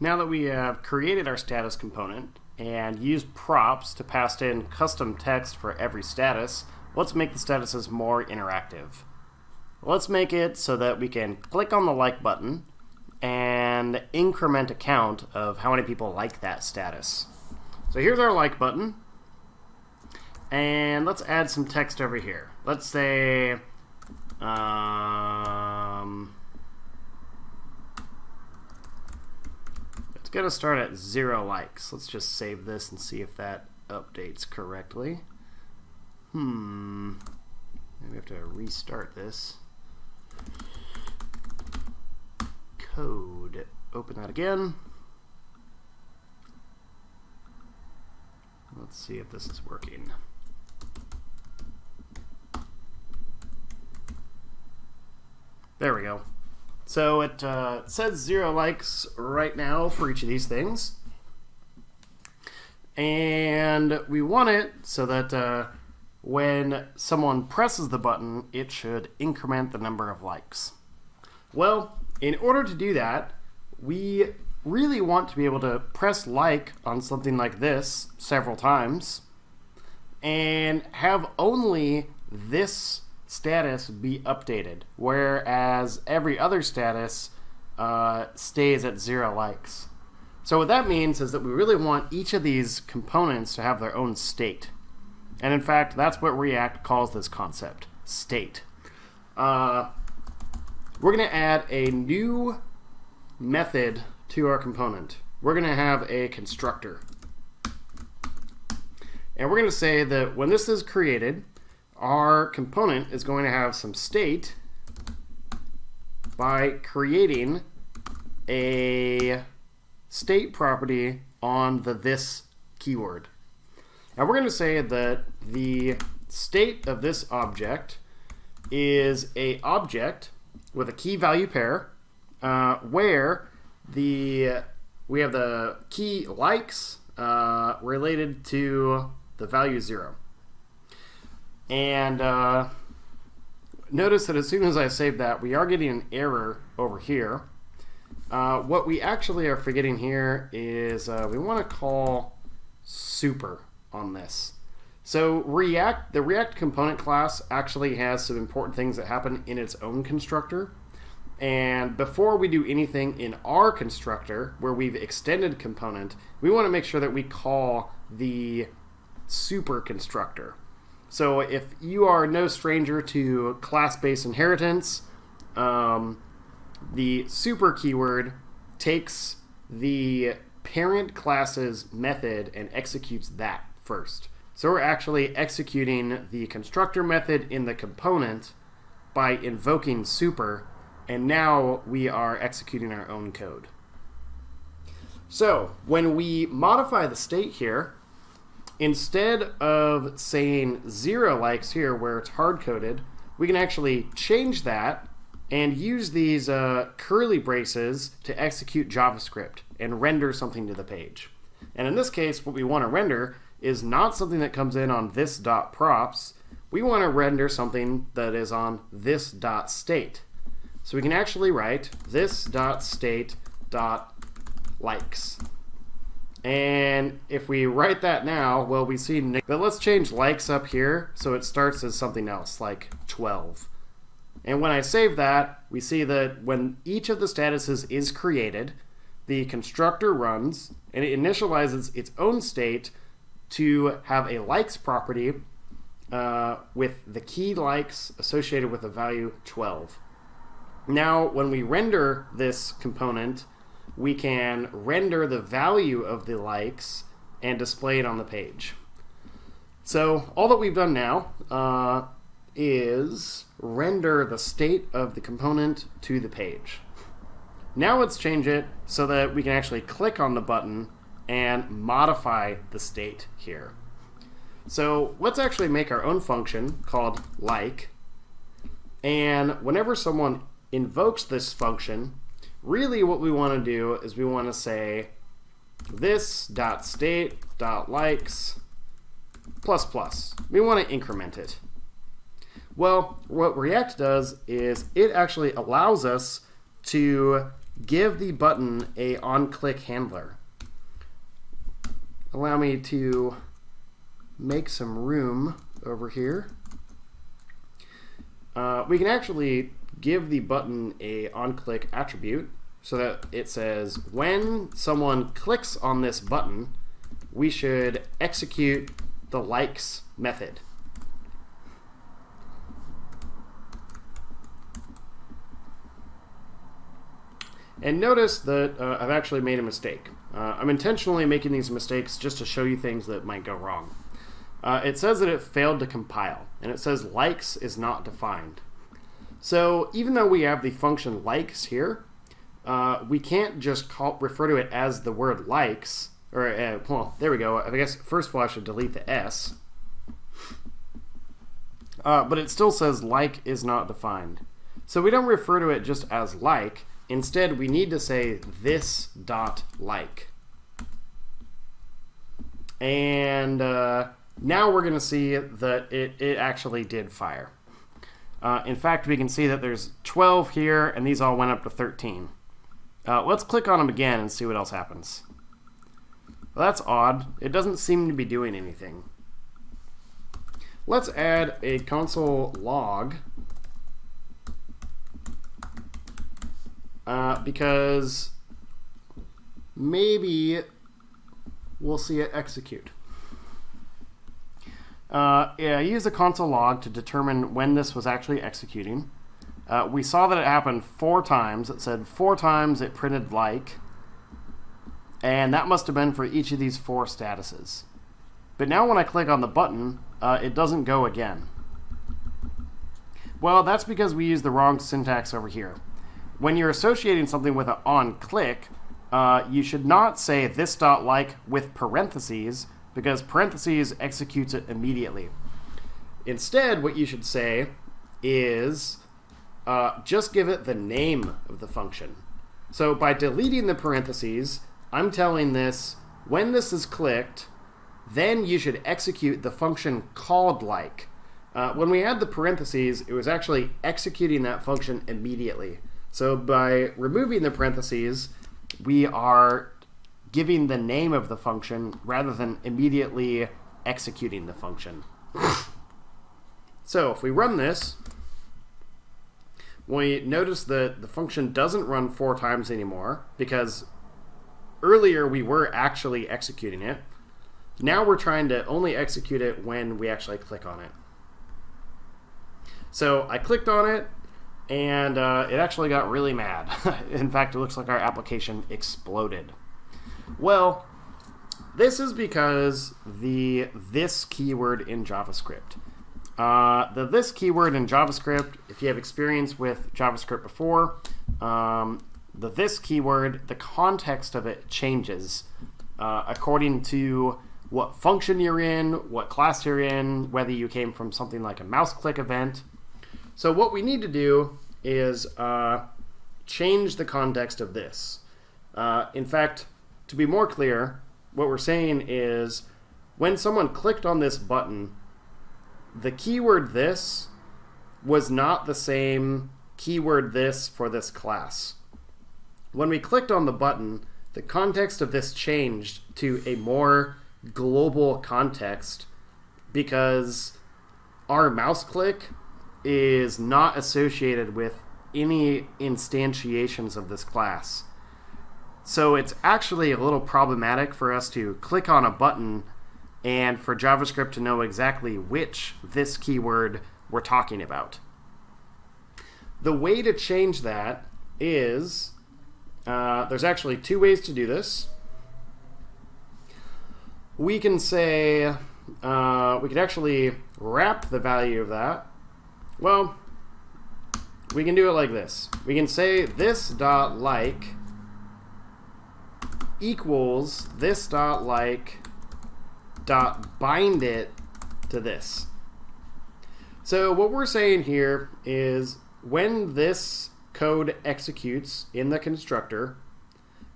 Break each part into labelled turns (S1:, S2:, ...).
S1: Now that we have created our status component and used props to pass in custom text for every status, let's make the statuses more interactive. Let's make it so that we can click on the like button and increment a count of how many people like that status. So here's our like button, and let's add some text over here. Let's say it's gonna start at 0 likes. Let's just save this and see if that updates correctly. Maybe we have to restart this. Code. Open that again. Let's see if this is working. There we go. So it says 0 likes right now for each of these things. And we want it so that when someone presses the button, it should increment the number of likes. Well, in order to do that, we really want to be able to press like on something like this several times and have only this status be updated, whereas every other status stays at 0 likes. So what that means is that we really want each of these components to have their own state. And in fact, that's what React calls this concept, state. We're going to add a new method to our component. We're going to have a constructor. And we're going to say that when this is created, our component is going to have some state by creating a state property on the this keyword. Now we're going to say that the state of this object is a object with a key value pair where we have the key likes related to the value 0. And notice that as soon as I save that, we are getting an error over here. What we actually are forgetting here is we want to call super on this. So the React component class actually has some important things that happen in its own constructor. And before we do anything in our constructor, where we've extended component, we want to make sure that we call the super constructor. So if you are no stranger to class-based inheritance, the super keyword takes the parent class's method and executes that first. So we're actually executing the constructor method in the component by invoking super, and now we are executing our own code. So when we modify the state here, instead of saying 0 likes here where it's hard-coded, we can actually change that and use these curly braces to execute JavaScript and render something to the page. And in this case, what we want to render is not something that comes in on this.props. We want to render something that is on this.state. So we can actually write this.state.likes. And if we write that now, well, we see, but let's change likes up here so it starts as something else, like 12. And when I save that, we see that when each of the statuses is created, the constructor runs and it initializes its own state to have a likes property with the key likes associated with the value 12. Now, when we render this component, we can render the value of the likes and display it on the page. So all that we've done now is render the state of the component to the page. Now let's change it so that we can actually click on the button and modify the state here. So let's actually make our own function called like, and whenever someone invokes this function, really what we want to do is we want to say this.state.likes plus plus. We want to increment it. Well, what React does is it actually allows us to give the button a on-click handler. Allow me to make some room over here. We can actually give the button a on-click attribute so that it says when someone clicks on this button, we should execute the likes method. And notice that I've actually made a mistake. I'm intentionally making these mistakes just to show you things that might go wrong. It says that it failed to compile, and it says likes is not defined. So even though we have the function likes here, we can't just refer to it as the word likes, or well, there we go. I guess first of all I should delete the S. But it still says like is not defined. So we don't refer to it just as like. Instead, we need to say this dot like. And now we're going to see that it actually did fire. In fact, we can see that there's 12 here, and these all went up to 13. Let's click on them again and see what else happens. Well, that's odd. It doesn't seem to be doing anything. Let's add a console log. Because maybe we'll see it execute. Yeah, I used a console log to determine when this was actually executing. We saw that it happened 4 times. It said 4 times it printed like, and that must have been for each of these 4 statuses. But now when I click on the button, it doesn't go again. Well, that's because we used the wrong syntax over here. When you're associating something with an on-click, you should not say this.like with parentheses, because parentheses executes it immediately. Instead, what you should say is just give it the name of the function. So by deleting the parentheses, I'm telling this, when this is clicked, then you should execute the function called like. When we had the parentheses, it was actually executing that function immediately. So by removing the parentheses, we are giving the name of the function rather than immediately executing the function. So if we run this, we notice that the function doesn't run 4 times anymore because earlier we were actually executing it. Now we're trying to only execute it when we actually click on it. So I clicked on it, and it actually got really mad. In fact, it looks like our application exploded. Well, this is because the this keyword in JavaScript. The this keyword in JavaScript, if you have experience with JavaScript before, the this keyword, the context of it changes according to what function you're in, what class you're in, whether you came from something like a mouse click event. So what we need to do is change the context of this. In fact, to be more clear, what we're saying is when someone clicked on this button, the keyword this was not the same keyword this for this class. When we clicked on the button, the context of this changed to a more global context because our mouse click is not associated with any instantiations of this class. So it's actually a little problematic for us to click on a button and for JavaScript to know exactly which this keyword we're talking about. The way to change that is, there's actually 2 ways to do this. We can say, we could actually wrap the value of that. Well, we can do it like this. We can say this.like equals this.like dot bind it to this. So what we're saying here is when this code executes in the constructor,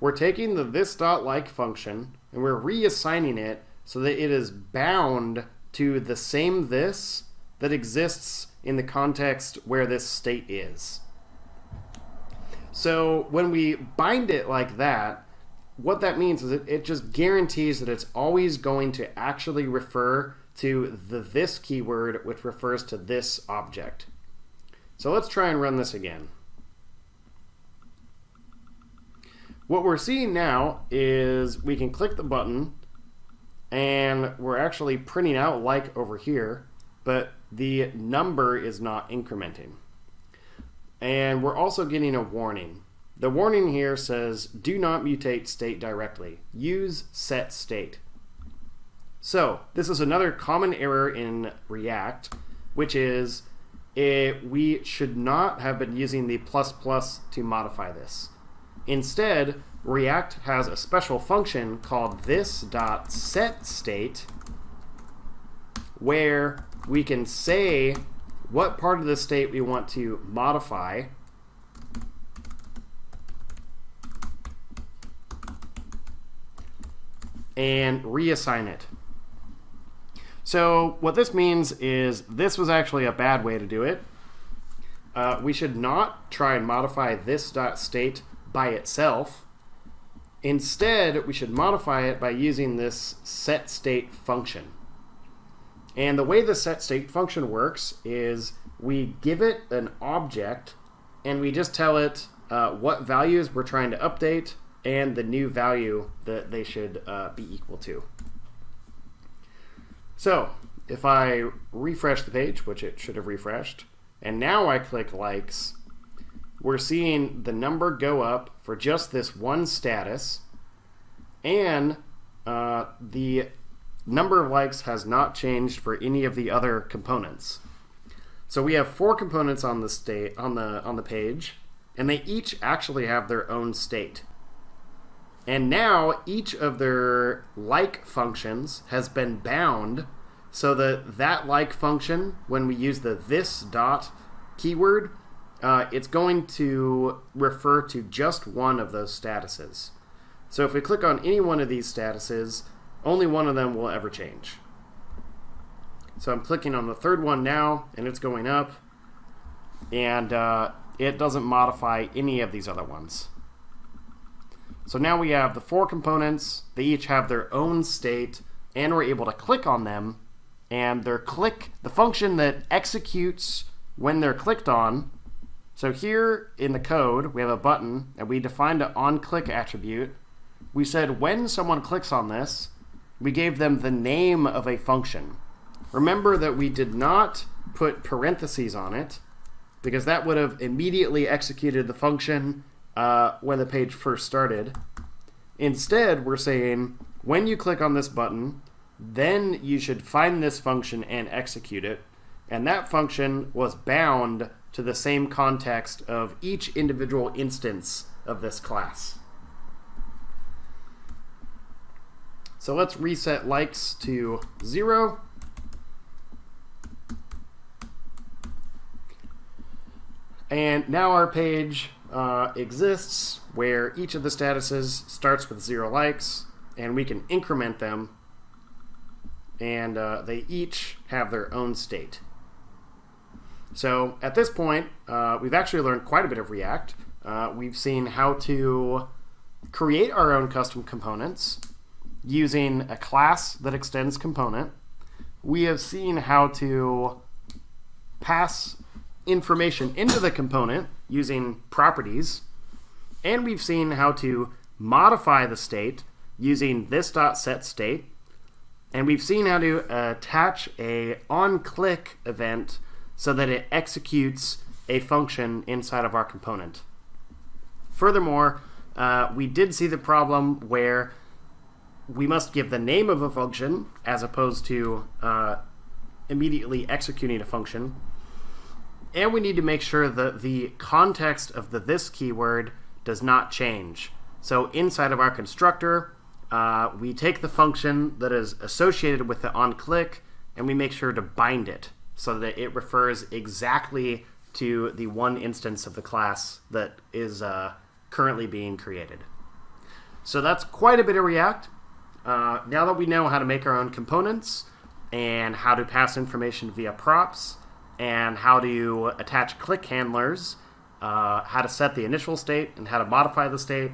S1: we're taking the this.like function and we're reassigning it so that it is bound to the same this that exists in the context where this state is. So when we bind it like that, what that means is it just guarantees that it's always going to actually refer to the this keyword, which refers to this object. So let's try and run this again. What we're seeing now is we can click the button and we're actually printing out like over here, but the number is not incrementing. And we're also getting a warning. The warning here says, do not mutate state directly. Use set state. So this is another common error in React, which is we should not have been using the ++ to modify this. Instead, React has a special function called this.setState where we can say what part of the state we want to modify and reassign it. So what this means is this was actually a bad way to do it. We should not try and modify this.state by itself. Instead, we should modify it by using this setState function. And the way the setState function works is we give it an object and we just tell it what values we're trying to update and the new value that they should be equal to. So if I refresh the page, which it should have refreshed, and now I click likes, we're seeing the number go up for just this one status, and the number of likes has not changed for any of the other components. So we have 4 components on the state on the page, and they each actually have their own state. And now each of their like functions has been bound so that that like function, when we use the this dot keyword, it's going to refer to just one of those statuses. So if we click on any one of these statuses, only one of them will ever change. So I'm clicking on the third one now, and it's going up, and it doesn't modify any of these other ones. So now we have the 4 components, they each have their own state, and we're able to click on them, and the function that executes when they're clicked on. So here in the code, we have a button, and we defined an onClick attribute. We said when someone clicks on this, we gave them the name of a function. Remember that we did not put parentheses on it, because that would have immediately executed the function when the page first started. Instead, we're saying when you click on this button, then you should find this function and execute it. And that function was bound to the same context of each individual instance of this class. So let's reset likes to 0. And now our page exists where each of the statuses starts with 0 likes, and we can increment them, and they each have their own state. So at this point, we've actually learned quite a bit of React. We've seen how to create our own custom components using a class that extends component. We have seen how to pass information into the component using properties, and we've seen how to modify the state using this.setState, and we've seen how to attach a onClick event so that it executes a function inside of our component. Furthermore, we did see the problem where we must give the name of a function as opposed to immediately executing a function. And we need to make sure that the context of the this keyword does not change. So inside of our constructor, we take the function that is associated with the onClick, and we make sure to bind it so that it refers exactly to the one instance of the class that is currently being created. So that's quite a bit of React. Now that we know how to make our own components and how to pass information via props and how to attach click handlers, how to set the initial state and how to modify the state.